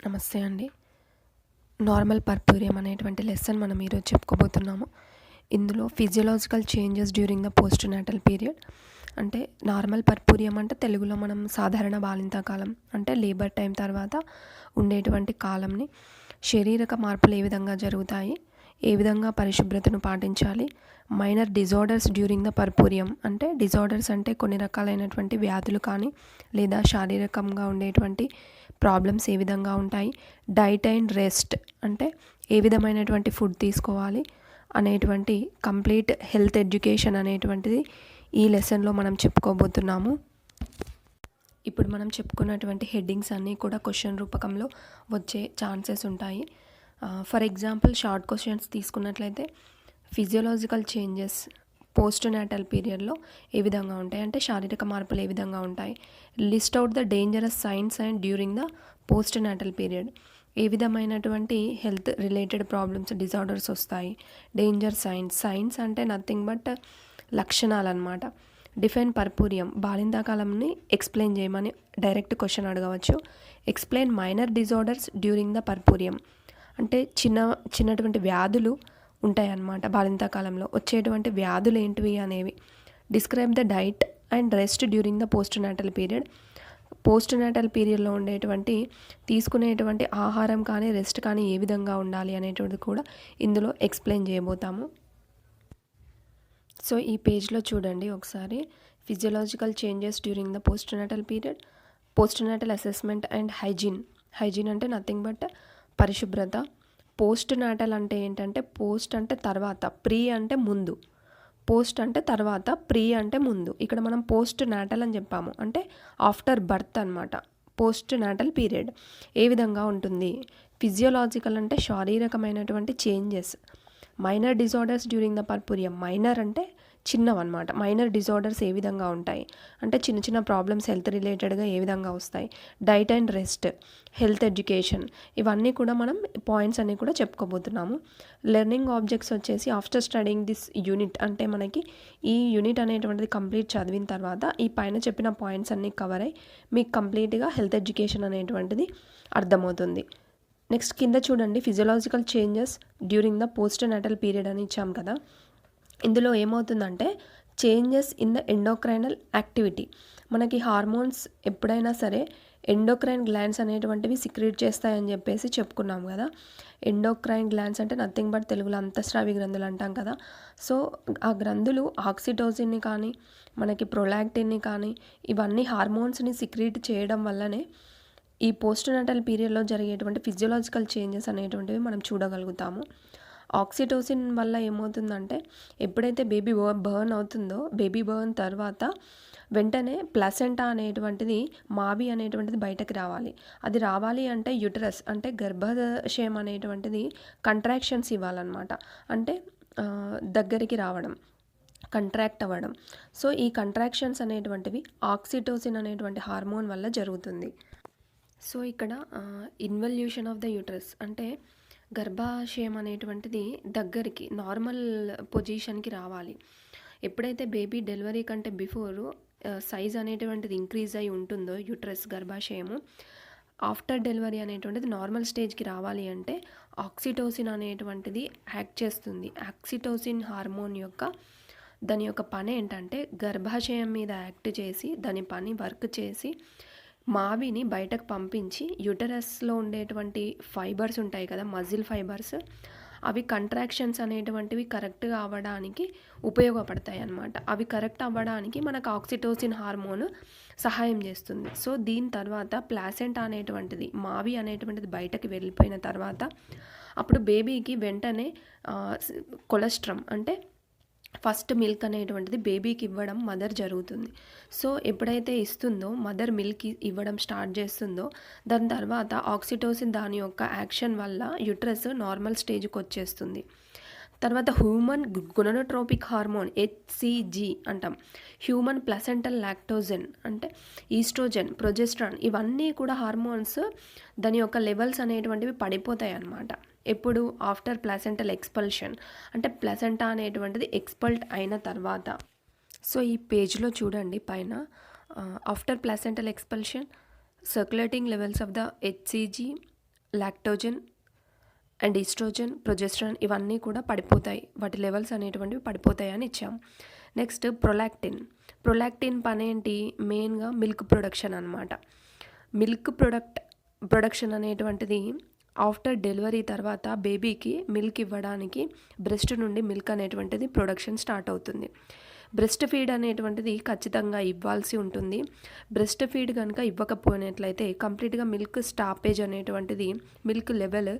నమస్తే అండి. నార్మల్ పర్పూరియం అనేటువంటి లెసన్ మనం ఈరోజు చెప్పుకోబోతున్నాము. ఇందులో physiological changes during the postnatal period. అంటే నార్మల్ పర్పూరియం అంటే తెలుగులో మనం సాధారణ బాలింత కాలం అంటే లేబర్ టైం తర్వాత ఉండేటువంటి కాలంని, శారీరక మార్పులు ఏ విధంగా జరుగుతాయి, ఏ విధంగా పరిశుభ్రతను పాటించాలి, minor disorders during the puerperium అంటే డిజార్డర్స్ అంటే కొన్ని రకాలైనటువంటి వ్యాధులు కానీ లేదా శారీరకంగా ఉండేటువంటి ప్రాబ్లమ్స్ ఏ విధంగా ఉంటాయి, డైట్ అండ్ రెస్ట్ అంటే ఏ విధమైనటువంటి ఫుడ్ తీసుకోవాలి అనేటువంటి కంప్లీట్ హెల్త్ ఎడ్యుకేషన్ అనేటువంటిది ఈ లెసన్లో మనం చెప్పుకోబోతున్నాము. ఇప్పుడు మనం చెప్పుకున్నటువంటి హెడ్డింగ్స్ అన్నీ కూడా క్వశ్చన్ రూపకంలో వచ్చే ఛాన్సెస్ ఉంటాయి. ఫర్ ఎగ్జాంపుల్ షార్ట్ క్వశ్చన్స్ తీసుకున్నట్లయితే ఫిజియోలాజికల్ చేంజెస్ పోస్ట్ నాటల్ పీరియడ్లో ఏ విధంగా ఉంటాయి అంటే శారీరక మార్పులు ఏ విధంగా ఉంటాయి, list out the dangerous signs and during the postnatal period ఏ విధమైనటువంటి హెల్త్ రిలేటెడ్ ప్రాబ్లమ్స్ డిజార్డర్స్ వస్తాయి, డేంజర్ సైన్స్ అంటే నథింగ్ బట్ లక్షణాలు అన్నమాట. డిఫైన్ పర్పూరియం బాలింతకాలంని ఎక్స్ప్లెయిన్ చేయమని డైరెక్ట్ క్వశ్చన్ అడగవచ్చు. Explain minor disorders during the puerperium అంటే చిన్నటువంటి వ్యాధులు ఉంటాయన్నమాట. బాలింతకాలంలో వచ్చేటువంటి వ్యాధులు ఏంటివి అనేవి. Describe the diet and rest during the postnatal period postnatal పీరియడ్లో ఉండేటువంటి తీసుకునేటువంటి ఆహారం కానీ రెస్ట్ కానీ ఏ విధంగా ఉండాలి అనేటువంటిది కూడా ఇందులో ఎక్స్ప్లెయిన్ చేయబోతాము. సో ఈ పేజ్లో చూడండి ఒకసారి. Physiological changes during the postnatal period, post natal assessment and hygiene అంటే నథింగ్ బట్ పరిశుభ్రత. పోస్ట్ నాటల్ అంటే ఏంటంటే పోస్ట్ అంటే తర్వాత, ప్రీ అంటే ముందు, పోస్ట్ అంటే తర్వాత, ప్రీ అంటే ముందు. ఇక్కడ మనం పోస్ట్ నాటల్ అని చెప్పాము అంటే ఆఫ్టర్ బర్త్ అనమాట. పోస్ట్ నాటల్ పీరియడ్ ఏ విధంగా ఉంటుంది. ఫిజియోలాజికల్ అంటే శారీరకమైనటువంటి changes. Minor disorders during the puerperium minor అంటే చిన్నవన్నమాట. మైనర్ డిజార్డర్స్ ఏ విధంగా ఉంటాయి అంటే చిన్న చిన్న ప్రాబ్లమ్స్ హెల్త్ రిలేటెడ్గా ఏ విధంగా వస్తాయి, diet and rest, health education, ఇవన్నీ కూడా మనం పాయింట్స్ అన్నీ కూడా చెప్పుకోబోతున్నాము. లెర్నింగ్ ఆబ్జెక్ట్స్ వచ్చేసి ఆఫ్టర్ స్టడీయింగ్ దిస్ యూనిట్ అంటే మనకి ఈ యూనిట్ అనేటువంటిది కంప్లీట్ చదివిన తర్వాత ఈ పైన చెప్పిన పాయింట్స్ అన్నీ కవర్ అయ్యి మీకు కంప్లీట్గా హెల్త్ ఎడ్యుకేషన్ అనేటువంటిది అర్థమవుతుంది. నెక్స్ట్ కింద చూడండి, physiological changes during the postnatal period అని ఇచ్చాం కదా. ఇందులో ఏమవుతుందంటే changes in the endocrinal activity. మనకి హార్మోన్స్ ఎప్పుడైనా సరే ఎండోక్రైన్ గ్లాండ్స్ అనేటువంటివి సిక్రీట్ చేస్తాయని చెప్పేసి చెప్పుకున్నాం కదా. ఎండోక్రైన్ గ్లాండ్స్ అంటే నథింగ్ బట్ తెలుగులో అంతఃస్రావి గ్రంథులు అంటాం కదా. సో ఆ గ్రంథులు ఆక్సిటోసిన్ని కానీ మనకి ప్రొలాక్టిన్ని కానీ ఇవన్నీ హార్మోన్స్ని సిక్రీట్ చేయడం వల్లనే ఈ పోస్ట్ నాటల్ పీరియడ్లో జరిగేటువంటి ఫిజియోలాజికల్ చేంజెస్ అనేటువంటివి మనం చూడగలుగుతాము. ఆక్సిటోసిన్ వల్ల ఏమవుతుందంటే ఎప్పుడైతే బేబీ బర్న్ అవుతుందో బేబీ బర్న్ తర్వాత వెంటనే ప్లసెంటా అనేటువంటిది మావి అనేటువంటిది బయటకు రావాలి. అది రావాలి అంటే యుటరస్ అంటే గర్భాశయం అనేటువంటిది కంట్రాక్షన్స్ ఇవ్వాలన్నమాట. అంటే దగ్గరికి రావడం, కంట్రాక్ట్ అవ్వడం. సో ఈ కంట్రాక్షన్స్ అనేటువంటివి ఆక్సిటోసిన్ అనేటువంటి హార్మోన్ వల్ల జరుగుతుంది. సో ఇక్కడ ఇన్వల్యూషన్ ఆఫ్ ద యూట్రస్ అంటే గర్భాశయం అనేటువంటిది దగ్గరికి నార్మల్ పొజిషన్కి రావాలి. ఎప్పుడైతే బేబీ డెలివరీ కంటే బిఫోరు సైజ్ అనేటువంటిది ఇంక్రీజ్ అయి ఉంటుందో యూట్రస్ గర్భాశయము, ఆఫ్టర్ డెలివరీ అనేటువంటిది నార్మల్ స్టేజ్కి రావాలి అంటే ఆక్సిటోసిన్ అనేటువంటిది యాక్ట్ చేస్తుంది. ఆక్సిటోసిన్ హార్మోన్ దాని యొక్క పని ఏంటంటే గర్భాశయం మీద యాక్ట్ చేసి దాని పని వర్క్ చేసి మావిని బయటకు పంపించి యూటరస్లో ఉండేటువంటి ఫైబర్స్ ఉంటాయి కదా, మజిల్ ఫైబర్స్, అవి కంట్రాక్షన్స్ అనేటువంటివి కరెక్ట్గా అవ్వడానికి ఉపయోగపడతాయి అన్నమాట. అవి కరెక్ట్ అవ్వడానికి మనకు ఆక్సిటోసిన్ హార్మోన్ సహాయం చేస్తుంది. సో దీని తర్వాత ప్లాసెంటా అనేటువంటిది మావి అనేటువంటిది బయటకు వెళ్ళిపోయిన తర్వాత అప్పుడు బేబీకి వెంటనే కొలెస్ట్రమ్ అంటే ఫస్ట్ మిల్క్ అనేటువంటిది బేబీకి ఇవ్వడం మదర్ జరుగుతుంది. సో ఎప్పుడైతే ఇస్తుందో మదర్ మిల్క్ ఇవ్వడం స్టార్ట్ చేస్తుందో దాని తర్వాత ఆక్సిటోసిన్ దాని యొక్క యాక్షన్ వల్ల యుట్రస్ నార్మల్ స్టేజ్కి వచ్చేస్తుంది. తర్వాత హ్యూమన్ గొనోట్రోపిక్ హార్మోన్ హెచ్సిజి అంటాం, హ్యూమన్ ప్లసెంటల్ లాక్టోజన్ అంటే ఈస్ట్రోజన్, ప్రొజెస్ట్రాన్, ఇవన్నీ కూడా హార్మోన్స్ దాని యొక్క లెవెల్స్ అనేటువంటివి పడిపోతాయి అన్నమాట. ఎప్పుడు ఆఫ్టర్ ప్లాసెంటల్ ఎక్స్పల్షన్ అంటే ప్లాసెంటా అనేటువంటిది ఎక్స్పల్ట్ అయిన తర్వాత. సో ఈ పేజ్లో చూడండి పైన after placental expulsion circulating levels of the HCG lactogen and oestrogen, progesterone ఇవన్నీ కూడా పడిపోతాయి. వాటి లెవెల్స్ అనేటువంటివి పడిపోతాయి అని ఇచ్చాం. నెక్స్ట్ ప్రొలాక్టిన్ పని ఏంటి? మెయిన్గా మిల్క్ ప్రొడక్షన్ అనమాట. మిల్క్ ప్రొడక్షన్ అనేటువంటిది ఆఫ్టర్ డెలివరీ తర్వాత బేబీకి మిల్క్ ఇవ్వడానికి బ్రెస్ట్ నుండి మిల్క్ అనేటువంటిది ప్రొడక్షన్ స్టార్ట్ అవుతుంది. బ్రెస్ట్ ఫీడ్ అనేటువంటిది ఖచ్చితంగా ఇవ్వాల్సి ఉంటుంది. బ్రెస్ట్ ఫీడ్ కనుక ఇవ్వకపోయినట్లయితే కంప్లీట్గా మిల్క్ స్టాపేజ్ అనేటువంటిది, milk level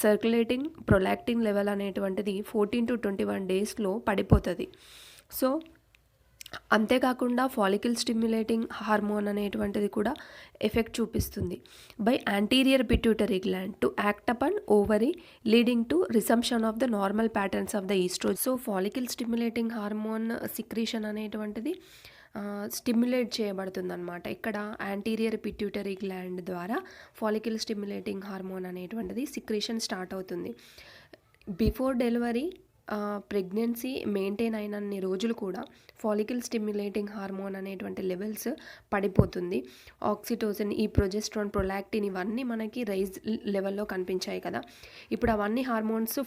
circulating prolactin level అనేటువంటిది 14 to 21 డేస్లో పడిపోతుంది. సో అంతేకాకుండా ఫాలికల్ స్టిమ్యులేటింగ్ హార్మోన్ అనేటువంటిది కూడా ఎఫెక్ట్ చూపిస్తుంది by anterior pituitary gland to act upon ovary leading to resumption of the normal patterns of the oestrogen. So follicle stimulating hormone secretion అనేటువంటిది stimulate చేయబడుతుంది అనమాట. ఇక్కడ యాంటీరియర్ పిట్యూటరీ గ్లాండ్ ద్వారా follicle stimulating hormone అనేటువంటిది secretion start అవుతుంది. Before delivery pregnancy maintain అయినన్ని రోజులు కూడా ఫాలికల్ స్టిమ్యులేటింగ్ హార్మోన్ అనేటువంటి లెవెల్స్ పడిపోతుంది. ఆక్సిటోసిన్, ఈ ప్రొజెస్ట్రాన్, ప్రొలాక్టిన్ ఇవన్నీ మనకి రైజ్ లెవెల్లో కనిపించాయి కదా. ఇప్పుడు అవన్నీ హార్మోన్స్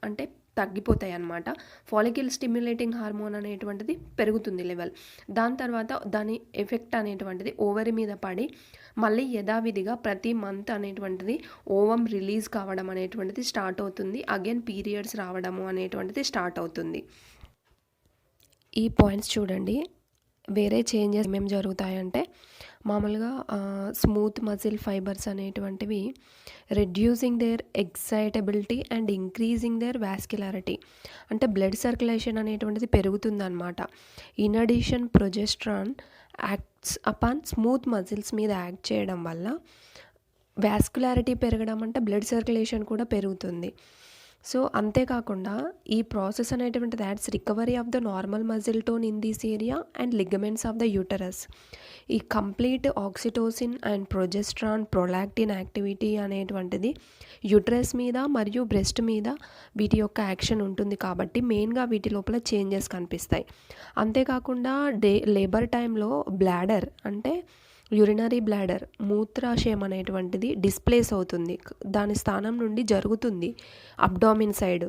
అంటే తగ్గిపోతాయి అన్నమాట. ఫాలికల్ స్టిమ్యులేటింగ్ హార్మోన్ అనేటువంటిది పెరుగుతుంది లెవెల్. దాని తర్వాత దాని ఎఫెక్ట్ అనేటువంటిది ఓవరీ మీద పడి మళ్ళీ యథావిధిగా ప్రతి మంత్ అనేటువంటిది ఓవం రిలీజ్ కావడం అనేటువంటిది స్టార్ట్ అవుతుంది. అగైన్ పీరియడ్స్ రావడము అనేటువంటిది స్టార్ట్ అవుతుంది. ఈ పాయింట్స్ చూడండి. వేరే చేంజెస్ ఏమేమి జరుగుతాయంటే మామూలుగా స్మూత్ మజిల్ ఫైబర్స్ అనేటువంటివి reducing their excitability and increasing their vascularity, అంటే బ్లడ్ సర్క్యులేషన్ అనేటువంటిది పెరుగుతుందన్నమాట. In addition progesterone acts upon smooth muscles మీద యాక్ట్ చేయడం వల్ల వాస్క్యులారిటీ పెరగడం అంటే బ్లడ్ సర్క్యులేషన్ కూడా పెరుగుతుంది. సో అంతేకాకుండా ఈ ప్రాసెస్ అనేటువంటిది aids recovery of the normal muscle tone in this area and ligaments of the uterus. ఈ complete oxytocin and progesterone, prolactin activity అనేటువంటిది యూటరస్ మీద మరియు బ్రెస్ట్ మీద వీటి యొక్క యాక్షన్ ఉంటుంది కాబట్టి మెయిన్గా వీటి లోపల చేంజెస్ కనిపిస్తాయి. అంతేకాకుండా లేబర్ టైంలో బ్లాడర్ అంటే యూరినరీ బ్లాడర్, మూత్రాశయం అనేటువంటిది డిస్ప్లేస్ అవుతుంది. దాని స్థానం నుండి జరుగుతుంది అబ్డామిన్ సైడ్,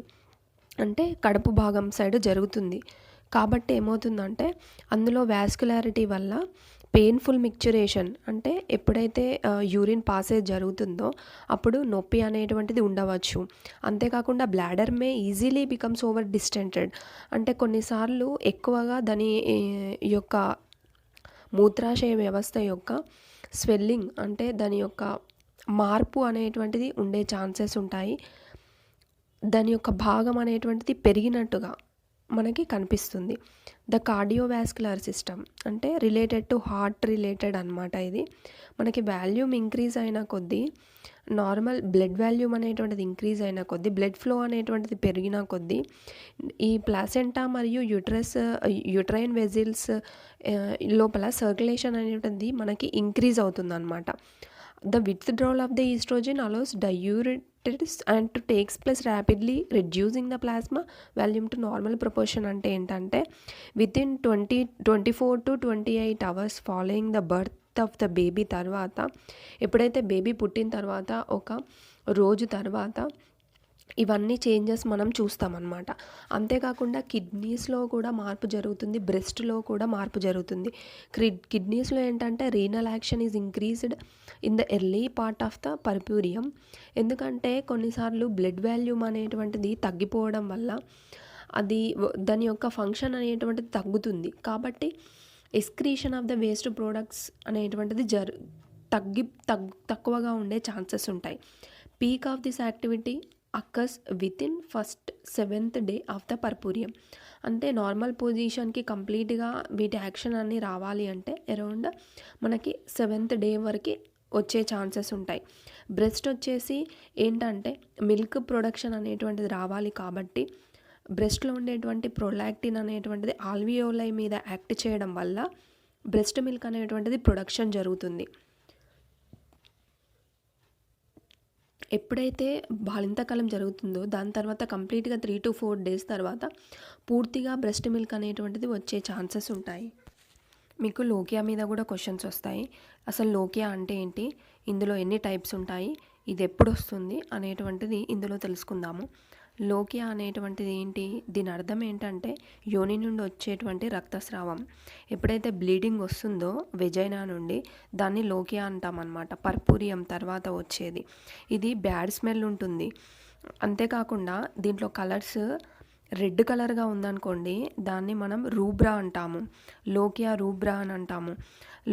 అంటే కడుపు భాగం సైడ్ జరుగుతుంది. కాబట్టి ఏమవుతుందంటే అందులో వాస్కులారిటీ వల్ల పెయిన్ఫుల్ మిక్చరేషన్, అంటే ఎప్పుడైతే యూరిన్ పాసేజ్ జరుగుతుందో అప్పుడు నొప్పి అనేటువంటిది ఉండవచ్చు. అంతేకాకుండా బ్లాడర్ మే ఈజీలీ బికమ్స్ ఓవర్ డిస్టెంటెడ్, అంటే కొన్నిసార్లు ఎక్కువగా దాని యొక్క మూత్రాశయ వ్యవస్థ యొక్క స్వెల్లింగ్, అంటే దాని యొక్క మార్పు అనేటువంటిది ఉండే ఛాన్సెస్ ఉంటాయి. దాని యొక్క భాగం అనేటువంటిది పెరిగినట్టుగా మనకి కనిపిస్తుంది. ద కార్డియోవాస్కులర్ సిస్టమ్ అంటే రిలేటెడ్ టు హార్ట్ రిలేటెడ్ అనమాట. ఇది మనకి వాల్యూమ్ ఇంక్రీజ్ అయిన కొద్దీ, నార్మల్ బ్లడ్ వాల్యూమ్ అనేటువంటిది ఇంక్రీజ్ అయిన కొద్దీ, బ్లడ్ ఫ్లో అనేటువంటిది పెరిగిన కొద్దీ ఈ ప్లాసెంటా మరియు యూట్రైన్ వెజిల్స్ లోపల సర్క్యులేషన్ అనేటువంటిది మనకి ఇంక్రీజ్ అవుతుంది అనమాట. The withdrawal of the estrogen allows diuretics and to takes place rapidly, reducing the plasma volume to normal proportion. అంటే ఏంటంటే within 24 to 28 hours following the birth of the baby తర్వాత, ఎప్పుడైతే baby పుట్టిన తర్వాత ఒక రోజు తర్వాత ఇవన్నీ చేంజెస్ మనం చూస్తామన్నమాట. అంతేకాకుండా కిడ్నీస్లో కూడా మార్పు జరుగుతుంది, బ్రెస్ట్లో కూడా మార్పు జరుగుతుంది. కిడ్నీస్లో ఏంటంటే renal action is increased in the early part of the puerperium. ఎందుకంటే కొన్నిసార్లు బ్లడ్ వాల్యూమ్ అనేటువంటిది తగ్గిపోవడం వల్ల అది దాని యొక్క ఫంక్షన్ అనేటువంటిది తగ్గుతుంది. కాబట్టి excretion of the waste products అనేటువంటిది తక్కువగా ఉండే ఛాన్సెస్ ఉంటాయి. Peak of this activity occurs within first 7th day of the puerperium. అంటే నార్మల్ పొజిషన్కి కంప్లీట్గా వీటి యాక్షన్ అన్నీ రావాలి అంటే అరౌండ్ మనకి 7th డే వరకు వచ్చే ఛాన్సెస్ ఉంటాయి. బ్రెస్ట్ వచ్చేసి ఏంటంటే మిల్క్ ప్రొడక్షన్ అనేటువంటిది రావాలి కాబట్టి బ్రెస్ట్లో ఉండేటువంటి ప్రొలాక్టిన్ అనేటువంటిది ఆల్వియోలై మీద యాక్ట్ చేయడం వల్ల బ్రెస్ట్ మిల్క్ అనేటువంటిది ప్రొడక్షన్ జరుగుతుంది. ఎప్పుడైతే బాలింతకాలం జరుగుతుందో దాని తర్వాత కంప్లీట్గా 3 to 4 days తర్వాత పూర్తిగా బ్రెస్ట్ మిల్క్ అనేటువంటిది వచ్చే ఛాన్సెస్ ఉంటాయి. మీకు లోకియా మీద కూడా క్వశ్చన్స్ వస్తాయి. అసలు లోకియా అంటే ఏంటి, ఇందులో ఎన్ని టైప్స్ ఉంటాయి, ఇది ఎప్పుడు వస్తుంది అనేటువంటిది ఇందులో తెలుసుకుందాము. లోకియా అనేటువంటిది ఏంటి, దీని అర్థం ఏంటంటే యోని నుండి వచ్చేటువంటి రక్తస్రావం. ఎప్పుడైతే బ్లీడింగ్ వస్తుందో వెజైనా నుండి దాన్ని లోకియా అంటామన్నమాట. పర్పూరియం తర్వాత వచ్చేది. ఇది బ్యాడ్ స్మెల్ ఉంటుంది. అంతేకాకుండా దీంట్లో కలర్స్ రెడ్ కలర్గా ఉందనుకోండి, దాన్ని మనం రూబ్రా అంటాము. లోకియా రూబ్రా అని అంటాము.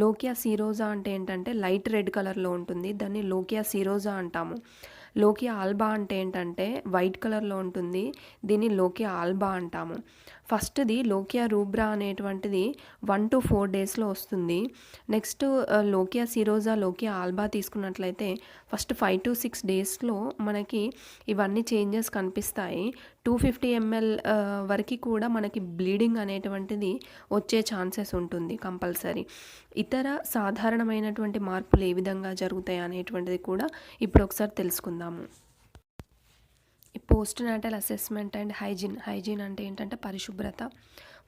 లోకియా సిరోజా అంటే ఏంటంటే లైట్ రెడ్ కలర్లో ఉంటుంది, దాన్ని లోకియా సిరోజా అంటాము. లోకియా ఆల్బా అంటే ఏంటంటే వైట్ కలర్లో ఉంటుంది, దీన్ని లోకియా ఆల్బా అంటాము. ఫస్ట్ది లోకియా రూబ్రా అనేటువంటిది 1 to 4 డేస్లో వస్తుంది. నెక్స్ట్ లోకియా సిరోజా, లోకియా ఆల్బా తీసుకున్నట్లయితే ఫస్ట్ 5 to 6 డేస్లో మనకి ఇవన్నీ చేంజెస్ కనిపిస్తాయి. 250 ml వరకు కూడా మనకి బ్లీడింగ్ అనేటువంటిది వచ్చే ఛాన్సెస్ ఉంటుంది కంపల్సరీ. ఇతర సాధారణమైనటువంటి మార్పులు ఏ విధంగా జరుగుతాయి అనేటువంటిది కూడా ఇప్పుడు ఒకసారి తెలుసుకుందాము. Post natal assessment and hygiene అంటే ఏంటంటే పరిశుభ్రత.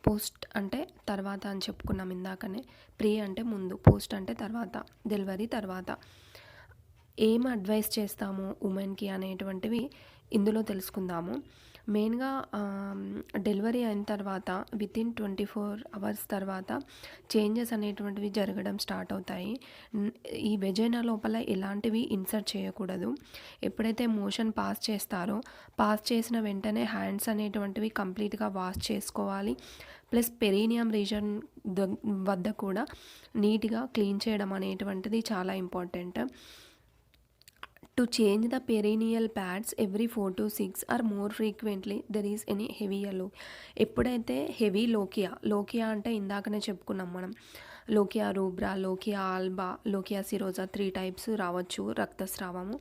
పోస్ట్ అంటే తర్వాత అని చెప్పుకున్నాం ఇందాకనే. ప్రీ అంటే ముందు, పోస్ట్ అంటే తర్వాత, డెలివరీ తర్వాత. ఏం అడ్వైస్ చేస్తాము ఉమెన్కి అనేటువంటివి ఇందులో తెలుసుకుందాము. మెయిన్గా డెలివరీ అయిన తర్వాత వితిన్ 24 hours తర్వాత చేంజెస్ అనేటువంటివి జరగడం స్టార్ట్ అవుతాయి. ఈ వెజైనా లోపల ఎలాంటివి ఇన్సర్ట్ చేయకూడదు. ఎప్పుడైతే మోషన్ పాస్ చేస్తారో పాస్ చేసిన వెంటనే హ్యాండ్స్ అనేటువంటివి కంప్లీట్గా వాష్ చేసుకోవాలి. ప్లస్ పెరీనియం రీజన్ వద్ద కూడా నీట్గా క్లీన్ చేయడం అనేటువంటిది చాలా important. To change the perineal pads every 4 to 6 or more frequently there is any heavy yellow. ఎప్పుడైతే హెవీ లోకియా అంటే ఇందాకనే చెప్పుకున్నాం మనం, లోకియా రూబ్రా, లోకియా ఆల్బా, లోకియా సిరోజా 3 types రావచ్చు రక్తస్రావము.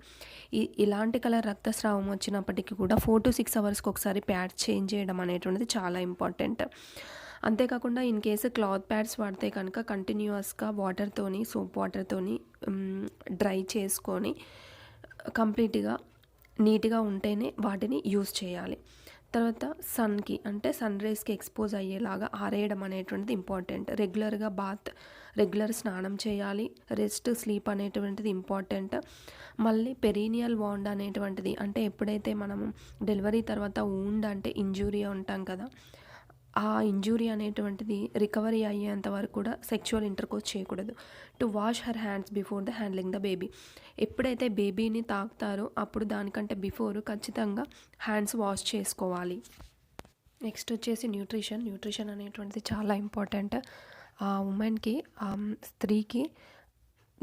ఇలాంటి కలర్ రక్తస్రావం వచ్చినప్పటికీ కూడా 4 to 6 hours ఒకసారి ప్యాడ్స్ చేంజ్ చేయడం అనేటువంటిది చాలా ఇంపార్టెంట్. అంతేకాకుండా ఇన్ కేసు క్లాత్ ప్యాడ్స్ వాడితే కనుక కంటిన్యూస్గా వాటర్తోని, సోప్ వాటర్తోని డ్రై చేసుకొని కంప్లీట్గా నీట్గా ఉంటేనే వాటిని యూజ్ చేయాలి. తర్వాత సన్కి అంటే సన్ రేస్కి ఎక్స్పోజ్ అయ్యేలాగా ఆరేయడం అనేటువంటిది ఇంపార్టెంట్. రెగ్యులర్ స్నానం చేయాలి. రెస్ట్, స్లీప్ అనేటువంటిది ఇంపార్టెంట్. మళ్ళీ పెరీనియల్ వాండ్ అనేటువంటిది అంటే ఎప్పుడైతే మనము డెలివరీ తర్వాత వూండ్ అంటే ఇంజూరీ ఉంటాం కదా, ఆ ఇంజూరీ అనేటువంటిది రికవరీ అయ్యేంత వరకు కూడా సెక్షువల్ ఇంటర్కోర్స్ చేయకూడదు. To wash her hands before the handling the baby. ఎప్పుడైతే బేబీని తాకుతారో అప్పుడు దానికంటే బిఫోర్ ఖచ్చితంగా హ్యాండ్స్ వాష్ చేసుకోవాలి. నెక్స్ట్ వచ్చేసి న్యూట్రిషన్ అనేటువంటిది చాలా ఇంపార్టెంట్. ఆ ఉమెన్కి, స్త్రీకి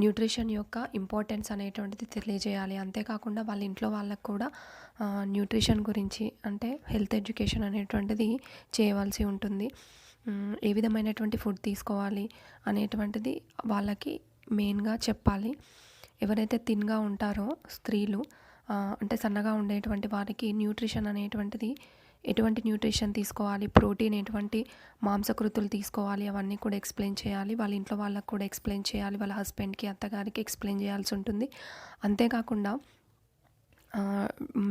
న్యూట్రిషన్ యొక్క ఇంపార్టెన్స్ అనేటువంటిది తెలియజేయాలి. అంతేకాకుండా వాళ్ళ ఇంట్లో వాళ్ళకు కూడా న్యూట్రిషన్ గురించి అంటే హెల్త్ ఎడ్యుకేషన్ అనేటువంటిది చేయవలసి ఉంటుంది. ఏ విధమైనటువంటి ఫుడ్ తీసుకోవాలి అనేటువంటిది వాళ్ళకి మెయిన్గా చెప్పాలి. ఎవరైతే థిన్గా ఉంటారో స్త్రీలు, అంటే సన్నగా ఉండేటువంటి వారికి న్యూట్రిషన్ అనేటువంటిది ఎటువంటి న్యూట్రిషన్ తీసుకోవాలి, ప్రోటీన్ ఎటువంటి మాంసకృతులు తీసుకోవాలి అవన్నీ కూడా ఎక్స్ప్లెయిన్ చేయాలి. వాళ్ళ ఇంట్లో వాళ్ళకు కూడా ఎక్స్ప్లెయిన్ చేయాలి. వాళ్ళ హస్బెండ్కి, అత్తగారికి ఎక్స్ప్లెయిన్ చేయాల్సి ఉంటుంది. అంతేకాకుండా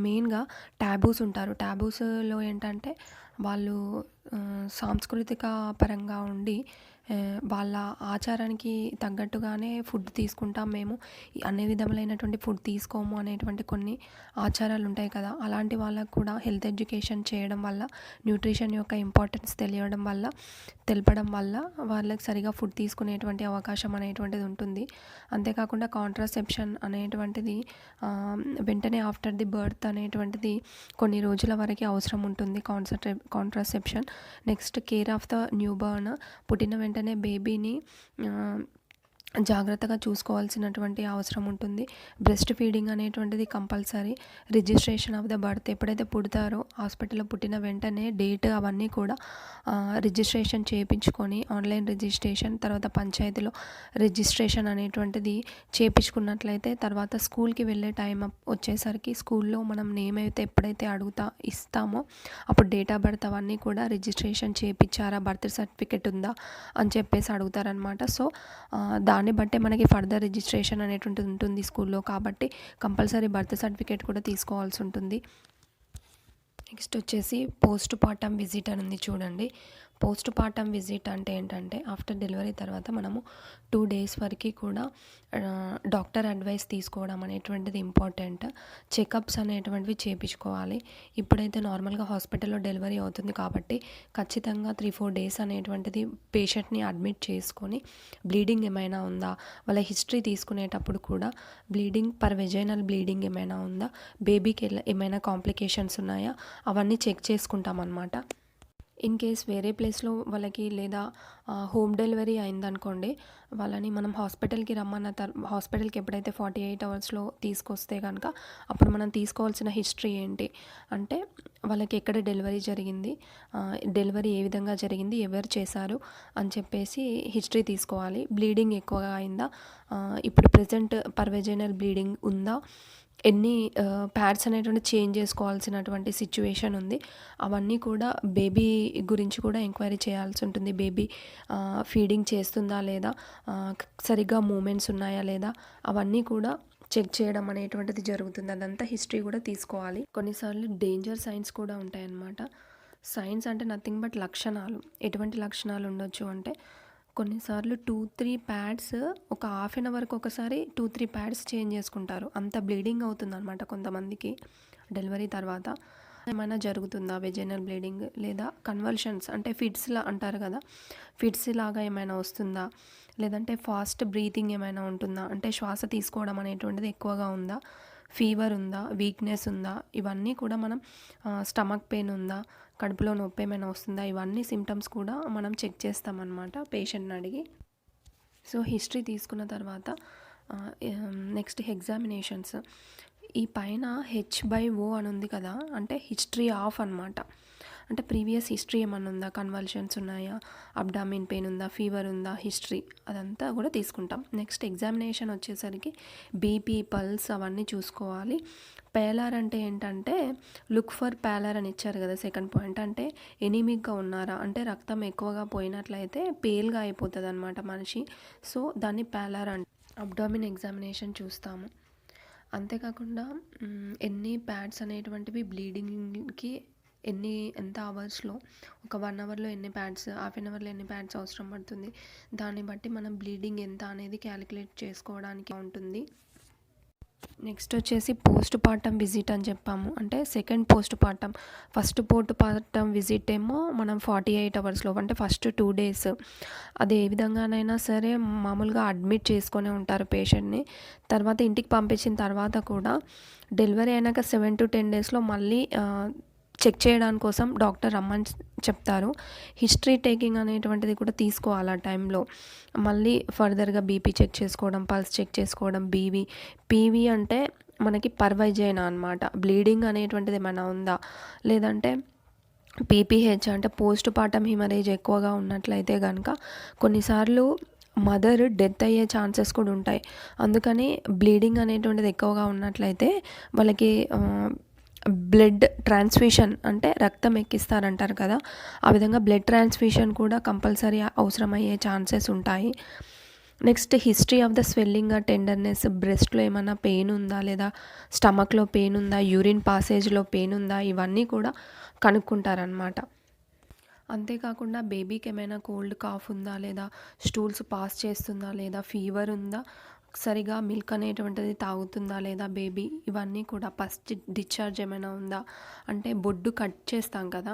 మెయిన్గా ట్యాబూస్ ఉంటారు. ట్యాబూస్లో ఏంటంటే వాళ్ళు సాంస్కృతిక పరంగా ఉండి వాళ్ళ ఆచారానికి తగ్గట్టుగానే ఫుడ్ తీసుకుంటాం మేము, అన్ని విధములైనటువంటి ఫుడ్ తీసుకోము అనేటువంటి కొన్ని ఆచారాలు ఉంటాయి కదా. అలాంటి వాళ్ళకు కూడా హెల్త్ ఎడ్యుకేషన్ చేయడం వల్ల, న్యూట్రిషన్ యొక్క ఇంపార్టెన్స్ తెలపడం వల్ల వాళ్ళకి సరిగా ఫుడ్ తీసుకునేటువంటి అవకాశం అనేటువంటిది ఉంటుంది. అంతేకాకుండా కాంట్రాసెప్షన్ అనేటువంటిది వెంటనే ఆఫ్టర్ ది బర్త్ అనేటువంటిది కొన్ని రోజుల వరకు అవసరం ఉంటుంది contraception. Next care of the new burn, పుట్టిన వెంటనే బేబీని జాగ్రత్తగా చూసుకోవాల్సినటువంటి అవసరం ఉంటుంది. బ్రెస్ట్ ఫీడింగ్ అనేటువంటిది compulsory. Registration of the birth, ఎప్పుడైతే పుడతారో హాస్పిటల్లో పుట్టిన వెంటనే డేట్ అవన్నీ కూడా రిజిస్ట్రేషన్ చేయించుకొని, ఆన్లైన్ రిజిస్ట్రేషన్, తర్వాత పంచాయతీలో రిజిస్ట్రేషన్ అనేటువంటిది చేయించుకున్నట్లయితే తర్వాత స్కూల్కి వెళ్ళే టైం వచ్చేసరికి స్కూల్లో మనం నేమ్ అయితే ఎప్పుడైతే ఇస్తామో అప్పుడు డేట్ ఆఫ్ బర్త్ అవన్నీ కూడా రిజిస్ట్రేషన్ చేయించారా, బర్త్ సర్టిఫికెట్ ఉందా అని చెప్పేసి అడుగుతారనమాట. సో దాన్ని బట్టే మనకి ఫర్దర్ రిజిస్ట్రేషన్ అనేటువంటిది ఉంటుంది స్కూల్లో. కాబట్టి కంపల్సరీ బర్త్ సర్టిఫికేట్ కూడా తీసుకోవాల్సి ఉంటుంది. నెక్స్ట్ వచ్చేసి పోస్ట్ పార్టమ్ విజిట్ అని ఉంది చూడండి. పోస్ట్ పార్టమ్ విజిట్ అంటే ఏంటంటే ఆఫ్టర్ డెలివరీ తర్వాత మనము 2 డేస్ వరకు కూడా డాక్టర్ అడ్వైస్ తీసుకోవడం అనేటువంటిది ఇంపార్టెంట్. చెకప్స్ అనేటువంటివి చేయించుకోవాలి. ఇప్పుడైతే నార్మల్గా హాస్పిటల్లో డెలివరీ అవుతుంది కాబట్టి ఖచ్చితంగా 3-4 డేస్ అనేటువంటిది పేషెంట్ని అడ్మిట్ చేసుకొని బ్లీడింగ్ ఏమైనా ఉందా, వాళ్ళ హిస్టరీ తీసుకునేటప్పుడు కూడా వెజైనల్ బ్లీడింగ్ ఏమైనా ఉందా, బేబీకి ఏమైనా కాంప్లికేషన్స్ ఉన్నాయా, అవన్నీ చెక్ చేసుకుంటాం అన్నమాట. ఇన్ కేస్ వేరే ప్లేస్లో వాళ్ళకి లేదా హోమ్ డెలివరీ అయిందనుకోండి, వాళ్ళని మనం హాస్పిటల్కి హాస్పిటల్కి ఎప్పుడైతే 48 అవర్స్లో తీసుకొస్తే కనుక అప్పుడు మనం తీసుకోవాల్సిన హిస్టరీ ఏంటి అంటే వాళ్ళకి ఎక్కడ డెలివరీ జరిగింది, డెలివరీ ఏ విధంగా జరిగింది, ఎవరు చేశారు అని చెప్పేసి హిస్టరీ తీసుకోవాలి. బ్లీడింగ్ ఎక్కువగా అయిందా, ఇప్పుడు ప్రెజెంట్ పర్వెజైనల్ బ్లీడింగ్ ఉందా, ఎన్ని ప్యాడ్స్ అనేటువంటి చేంజ్ చేసుకోవాల్సినటువంటి సిచ్యువేషన్ ఉంది, అవన్నీ కూడా బేబీ గురించి కూడా ఎంక్వైరీ చేయాల్సి ఉంటుంది. బేబీ ఫీడింగ్ చేస్తుందా లేదా, సరిగ్గా మూమెంట్స్ ఉన్నాయా లేదా, అవన్నీ కూడా చెక్ చేయడం అనేటువంటిది జరుగుతుంది. అదంతా హిస్టరీ కూడా తీసుకోవాలి. కొన్నిసార్లు డేంజర్ సైన్స్ కూడా ఉంటాయన్నమాట. సైన్స్ అంటే నథింగ్ బట్ లక్షణాలు. ఎటువంటి లక్షణాలు ఉండొచ్చు అంటే కొన్నిసార్లు 2-3 ప్యాడ్స్ ఒక హాఫ్ అన్ అవర్కి ఒకసారి 2-3 ప్యాడ్స్ చేంజ్ చేసుకుంటారు. అంత బ్లీడింగ్ అవుతుందన్నమాట కొంతమందికి డెలివరీ తర్వాత. ఏమైనా జరుగుతుందా వెజైనల్ బ్లీడింగ్, లేదా కన్వల్షన్స్ అంటే ఫిట్స్లా అంటారు కదా, ఫిట్స్ లాగా ఏమైనా వస్తుందా, లేదంటే ఫాస్ట్ బ్రీతింగ్ ఏమైనా ఉంటుందా, అంటే శ్వాస తీసుకోవడం అనేటువంటిది ఎక్కువగా ఉందా, ఫీవర్ ఉందా, వీక్నెస్ ఉందా, ఇవన్నీ కూడా మనం స్టమక్ పెయిన్ ఉందా, కడుపులో నొప్పి ఏమైనా వస్తుందా, ఇవన్నీ సిమ్టమ్స్ కూడా మనం చెక్ చేస్తామన్నమాట పేషెంట్ని అడిగి. సో హిస్టరీ తీసుకున్న తర్వాత నెక్స్ట్ ఎగ్జామినేషన్స్. ఈ పైన H/O అని ఉంది కదా, అంటే హిస్టరీ ఆఫ్ అనమాట. అంటే ప్రీవియస్ హిస్టరీ ఏమన్నా ఉందా, కన్వల్షన్స్ ఉన్నాయా, అబ్డామిన్ పెయిన్ ఉందా, ఫీవర్ ఉందా, హిస్టరీ అదంతా కూడా తీసుకుంటాం. నెక్స్ట్ ఎగ్జామినేషన్ వచ్చేసరికి బీపీ, పల్స్ అవన్నీ చూసుకోవాలి. పేలార్ అంటే ఏంటంటే లుక్ ఫర్ పేలార్ అని ఇచ్చారు కదా సెకండ్ పాయింట్. అంటే ఎనీమిక్గా ఉన్నారా, అంటే రక్తం ఎక్కువగా పోయినట్లయితే పేల్గా అయిపోతుంది అనమాట మనిషి. సో దాన్ని పేలార్ అంటే. అబ్డామిన్ ఎగ్జామినేషన్ చూస్తాము. అంతేకాకుండా ఎన్ని ప్యాడ్స్ అనేటువంటివి బ్లీడింగ్కి ఎంత అవర్స్లో, ఒక 1 అవర్లో ఎన్ని ప్యాడ్స్, హాఫ్ అన్ అవర్లో ఎన్ని ప్యాడ్స్ అవసరం పడుతుంది, దాన్ని బట్టి మనం బ్లీడింగ్ ఎంత అనేది క్యాలిక్యులేట్ చేసుకోవడానికి ఉంటుంది. నెక్స్ట్ వచ్చేసి పోస్ట్ పార్టమ్ విజిట్ అని చెప్పాము. అంటే second post partum. First post partum visit ఏమో మనం 48 అవర్స్లో, అంటే ఫస్ట్ 2 డేస్ అది ఏ విధంగానైనా సరే మామూలుగా అడ్మిట్ చేసుకొని ఉంటారు పేషెంట్ని. తర్వాత ఇంటికి పంపించిన తర్వాత కూడా డెలివరీ అయినాక 7 to 10 డేస్లో మళ్ళీ చెక్ చేయడానికి కోసం డాక్టర్ రమ్మని చెప్తారు. హిస్టరీ టేకింగ్ అనేటువంటిది కూడా తీసుకోవాలి ఆ టైంలో. మళ్ళీ ఫర్దర్గా బీపీ చెక్ చేసుకోవడం, పల్స్ చెక్ చేసుకోవడం, పీవీ అంటే మనకి పర్వైజైనా అనమాట. బ్లీడింగ్ అనేటువంటిది ఏమైనా ఉందా, లేదంటే పీపీహెచ్ అంటే పోస్ట్ పార్టమ్ హిమరేజ్ ఎక్కువగా ఉన్నట్లయితే కనుక కొన్నిసార్లు మదర్ డెత్ అయ్యే ఛాన్సెస్ కూడా ఉంటాయి. అందుకని బ్లీడింగ్ అనేటువంటిది ఎక్కువగా ఉన్నట్లయితే వాళ్ళకి బ్లడ్ ట్రాన్స్ఫ్యూషన్ అంటే రక్తం ఎక్కిస్తారంటారు కదా, ఆ విధంగా బ్లడ్ ట్రాన్స్ఫ్యూషన్ కూడా కంపల్సరీ అవసరమయ్యే ఛాన్సెస్ ఉంటాయి. Next history of the swelling, tenderness, బ్రెస్ట్లో ఏమైనా పెయిన్ ఉందా, లేదా స్టమక్లో పెయిన్ ఉందా, యూరిన్ పాసేజ్లో పెయిన్ ఉందా, ఇవన్నీ కూడా కనుక్కుంటారనమాట. అంతేకాకుండా బేబీకి ఏమైనా కోల్డ్ కాఫ్ ఉందా, లేదా స్టూల్స్ పాస్ చేస్తుందా, లేదా ఫీవర్ ఉందా, సరిగా మిల్క్ అనేటువంటిది తాగుతుందా లేదా బేబీ, ఇవన్నీ కూడా ఫస్ట్ డిశ్చార్జ్ ఏమైనా ఉందా, అంటే బొడ్డు కట్ చేస్తాం కదా,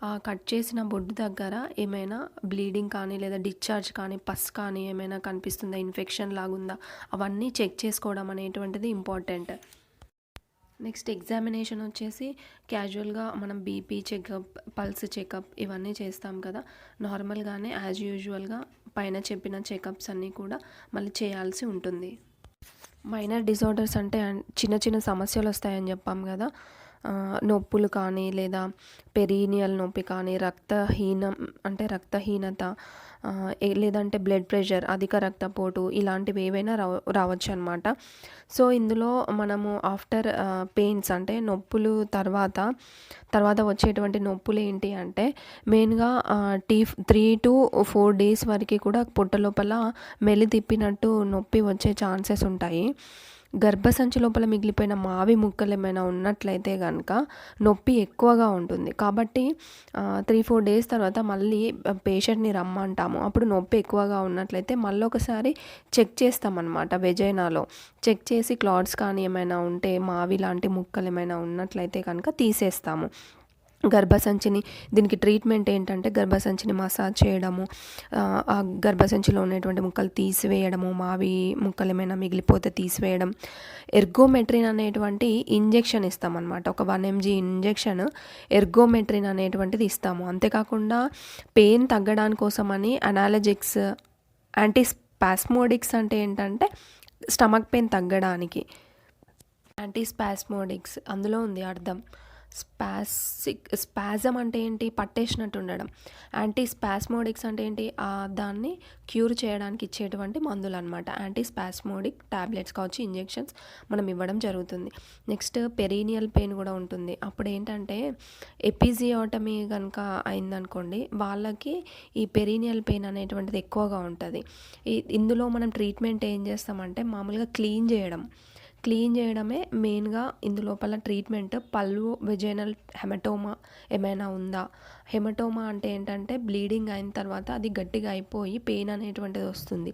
ఆ కట్ చేసిన బొడ్డు దగ్గర ఏమైనా బ్లీడింగ్ కానీ లేదా డిశ్చార్జ్ కానీ పస్ కానీ ఏమైనా కనిపిస్తుందా, ఇన్ఫెక్షన్ లాగుందా, అవన్నీ చెక్ చేసుకోవడం అనేటువంటిది ఇంపార్టెంట్. నెక్స్ట్ ఎగ్జామినేషన్ వచ్చేసి క్యాజువల్గా మనం బీపీ చెకప్, పల్స్ చెకప్ ఇవన్నీ చేస్తాం కదా, నార్మల్గానే యాజ్ యూజువల్గా పైన చెప్పిన చెకప్స్ అన్నీ కూడా మళ్ళీ చేయాల్సి ఉంటుంది. మైనర్ డిజార్డర్స్ అంటే చిన్న చిన్న సమస్యలు వస్తాయని చెప్పాం కదా, నొప్పులు కానీ లేదా పెరీనియల్ నొప్పి కానీ, రక్తహీనత, లేదంటే బ్లడ్ ప్రెషర్, అధిక రక్తపోటు, ఇలాంటివి ఏవైనా రావచ్చు అనమాట. సో ఇందులో మనము ఆఫ్టర్ పెయిన్స్ అంటే నొప్పులు తర్వాత వచ్చేటువంటి నొప్పులు ఏంటి అంటే మెయిన్గా 3 to 4 days వరకు కూడా పొట్ట లోపల మెలి తిప్పినట్టు నొప్పి వచ్చే ఛాన్సెస్ ఉంటాయి. గర్భసంచి లోపల మిగిలిపోయిన మావి ముక్కలు ఏమైనా ఉన్నట్లయితే కనుక నొప్పి ఎక్కువగా ఉంటుంది. కాబట్టి 3-4 డేస్ తర్వాత మళ్ళీ పేషెంట్ని రమ్మంటాము. అప్పుడు నొప్పి ఎక్కువగా ఉన్నట్లయితే మళ్ళీ ఒకసారి చెక్ చేస్తామన్నమాట వెజైనాలో. చెక్ చేసి క్లాట్స్ కానీ ఏమైనా ఉంటే మావి లాంటి ముక్కలు ఏమైనా ఉన్నట్లయితే కనుక తీసేస్తాము. గర్భసంచిని దీనికి ట్రీట్మెంట్ ఏంటంటే గర్భసంచిని మసాజ్ చేయడము, ఆ గర్భసంచిలో ఉన్నటువంటి ముక్కలు తీసివేయడము, మావి ముక్కలు ఏమైనా మిగిలిపోతే తీసివేయడం. ఎర్గోమెట్రిన్ అనేటువంటి ఇంజెక్షన్ ఇస్తామన్నమాట. ఒక 1 mg ఇంజెక్షన్ ఎర్గోమెట్రిన్ అనేటువంటిది ఇస్తాము. అంతేకాకుండా పెయిన్ తగ్గడానికి కోసమని అనాలజెటిక్స్, యాంటీస్పాస్మోడిక్స్ అంటే ఏంటంటే స్టమక్ పెయిన్ తగ్గడానికి. యాంటీస్పాస్మోడిక్స్ అందులో ఉంది అర్థం. స్పాజమ్ అంటే ఏంటి? పట్టేసినట్టు ఉండడం. యాంటీస్పాస్మోడిక్స్ అంటే ఏంటి? దాన్ని క్యూర్ చేయడానికి ఇచ్చేటువంటి మందులు అనమాట. యాంటీస్పాస్మోడిక్ టాబ్లెట్స్ కావచ్చు, ఇంజెక్షన్స్ మనం ఇవ్వడం జరుగుతుంది. నెక్స్ట్ పెరీనియల్ పెయిన్ కూడా ఉంటుంది. అప్పుడు ఏంటంటే ఎపిజియోటమీ కనుక అయిందనుకోండి, వాళ్ళకి ఈ పెరీనియల్ పెయిన్ అనేటువంటిది ఎక్కువగా ఉంటుంది. ఇందులో మనం ట్రీట్మెంట్ ఏం చేస్తామంటే మామూలుగా క్లీన్ చేయడమే మెయిన్గా ఇందులోపల ట్రీట్మెంట్. పల్లు వెజైనల్ హెమటోమా ఏమైనా ఉందా? హెమటోమా అంటే ఏంటంటే బ్లీడింగ్ అయిన తర్వాత అది గట్టిగా అయిపోయి పెయిన్ అనేటువంటిది వస్తుంది.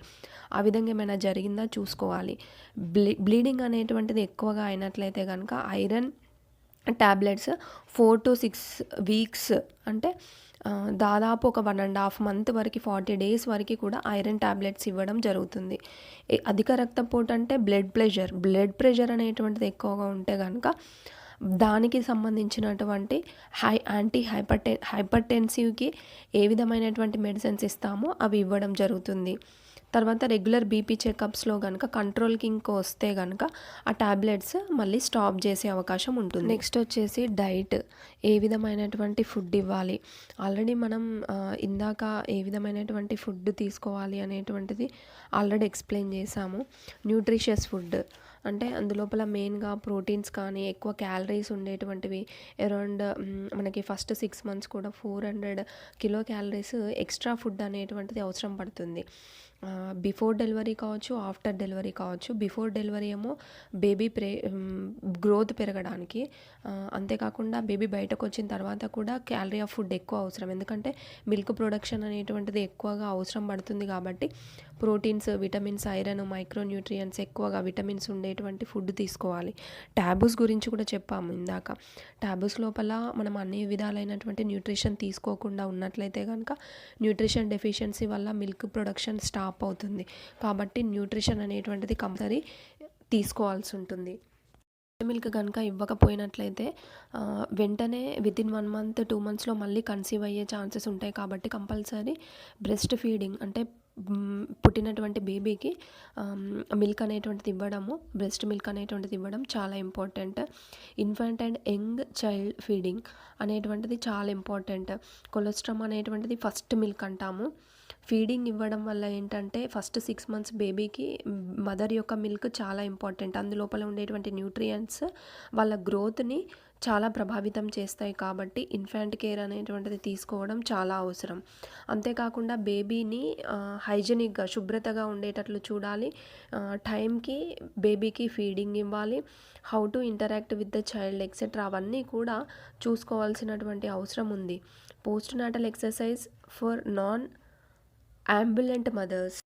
ఆ విధంగా ఏమైనా జరిగిందా చూసుకోవాలి. బ్లీడింగ్ అనేటువంటిది ఎక్కువగా అయినట్లయితే కనుక ఐరన్ టాబ్లెట్స్ 4 to 6 వీక్స్ అంటే దాదాపు ఒక 1.5 month వరకు 40 days వరకు కూడా ఐరన్ టాబ్లెట్స్ ఇవ్వడం జరుగుతుంది. అధిక రక్తపోటు అంటే బ్లడ్ ప్రెషర్ అనేటువంటిది ఎక్కువగా ఉంటే కనుక దానికి సంబంధించినటువంటి హైపర్టెన్సివ్కి ఏ విధమైనటువంటి మెడిసిన్స్ ఇస్తామో అవి ఇవ్వడం జరుగుతుంది. తర్వాత రెగ్యులర్ బీపీ చెకప్స్లో కనుక కంట్రోల్కి ఇంకో వస్తే కనుక ఆ టాబ్లెట్స్ మళ్ళీ స్టాప్ చేసే అవకాశం ఉంటుంది. నెక్స్ట్ వచ్చేసి డైట్, ఏ విధమైనటువంటి ఫుడ్ ఇవ్వాలి. ఆల్రెడీ మనం ఇందాక ఏ విధమైనటువంటి ఫుడ్ తీసుకోవాలి అనేటువంటిది ఆల్రెడీ ఎక్స్ప్లెయిన్ చేసాము. న్యూట్రిషియస్ ఫుడ్ అంటే అందులోపల మెయిన్గా ప్రోటీన్స్ కానీ ఎక్కువ క్యాలరీస్ ఉండేటువంటివి అరౌండ్ మనకి ఫస్ట్ 6 months కూడా 400 kcal ఎక్స్ట్రా ఫుడ్ అనేటువంటిది అవసరం పడుతుంది. బిఫోర్ డెలివరీ కావచ్చు, ఆఫ్టర్ డెలివరీ కావచ్చు. బిఫోర్ డెలివరీ ఏమో బేబీ గ్రోత్ పెరగడానికి, అంతేకాకుండా బేబీ బయటకు వచ్చిన తర్వాత కూడా క్యాలరీ ఆఫ్ ఫుడ్ ఎక్కువ అవసరం. ఎందుకంటే మిల్క్ ప్రొడక్షన్ అనేటువంటిది ఎక్కువగా అవసరం పడుతుంది కాబట్టి ప్రోటీన్స్, విటమిన్స్, ఐరన్, మైక్రోన్యూట్రియంట్స్ ఎక్కువగా విటమిన్స్ ఉండేటువంటి ఫుడ్ తీసుకోవాలి. ట్యాబూస్ గురించి కూడా చెప్పాము ఇందాక. ట్యాబూస్ లోపల మనం అన్ని విధాలైనటువంటి న్యూట్రిషన్ తీసుకోకుండా ఉన్నట్లయితే కనుక న్యూట్రిషన్ డెఫిషియన్సీ వల్ల మిల్క్ ప్రొడక్షన్ స్టాప్ అవుతుంది. కాబట్టి న్యూట్రిషన్ అనేటువంటిది కంపల్సరీ తీసుకోవాల్సి ఉంటుంది. మిల్క్ కనుక ఇవ్వకపోయినట్లయితే వెంటనే వితిన్ 1 month 2 monthsలో మళ్ళీ కన్సీవ్ అయ్యే ఛాన్సెస్ ఉంటాయి. కాబట్టి కంపల్సరీ బ్రెస్ట్ ఫీడింగ్ అంటే పుట్టినటువంటి బేబీకి మిల్క్ అనేటువంటిది ఇవ్వడము, బ్రెస్ట్ మిల్క్ అనేటువంటిది ఇవ్వడం చాలా important. Infant and young child feeding అనేటువంటిది చాలా ఇంపార్టెంట్. కొలెస్ట్రామ్ అనేటువంటిది ఫస్ట్ మిల్క్ అంటాము. ఫీడింగ్ ఇవ్వడం వల్ల ఏంటంటే ఫస్ట్ 6 months బేబీకి మదర్ యొక్క మిల్క్ చాలా ఇంపార్టెంట్. అందులోపల ఉండేటువంటి న్యూట్రియంట్స్ వాళ్ళ గ్రోత్ని చాలా ప్రభావితం చేస్తాయి. కాబట్టి ఇన్ఫాంట్ కేర్ అనేటువంటిది తీసుకోవడం చాలా అవసరం. అంతేకాకుండా బేబీని హైజెనిక్గా, శుభ్రతగా ఉండేటట్లు చూడాలి. టైంకి బేబీకి ఫీడింగ్ ఇవ్వాలి. How to interact with the child etcetera అవన్నీ కూడా చూసుకోవాల్సినటువంటి అవసరం ఉంది. Postnatal exercise for non ambulant mothers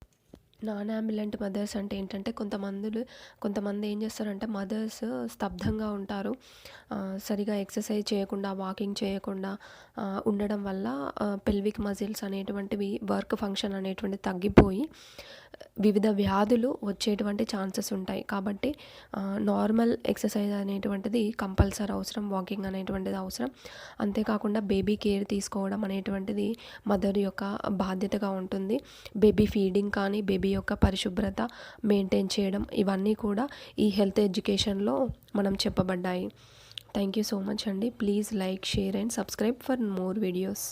అంటే ఏంటంటే కొంతమంది ఏం చేస్తారంటే మదర్స్ స్తబ్దంగా ఉంటారు. సరిగా ఎక్సర్సైజ్ చేయకుండా, వాకింగ్ చేయకుండా ఉండడం వల్ల పెల్విక్ మజిల్స్ అనేటువంటివి వర్క్ ఫంక్షన్ అనేటువంటిది తగ్గిపోయి వివిధ వ్యాధులు వచ్చేటువంటి ఛాన్సెస్ ఉంటాయి. కాబట్టి నార్మల్ ఎక్సర్సైజ్ అనేటువంటిది కంపల్సరీ అవసరం. వాకింగ్ అనేటువంటిది అవసరం. అంతేకాకుండా బేబీ కేర్ తీసుకోవడం అనేటువంటిది మదర్ యొక్క బాధ్యతగా ఉంటుంది. బేబీ ఫీడింగ్ కానీ, బేబీ యొక్క పరిశుభ్రత మెయింటైన్ చేయడం, ఇవన్నీ కూడా ఈ హెల్త్ ఎడ్యుకేషన్లో మనం చెప్పబడ్డాయి. థ్యాంక్ యూ సో మచ్ అండి. Please like, share and subscribe for more videos.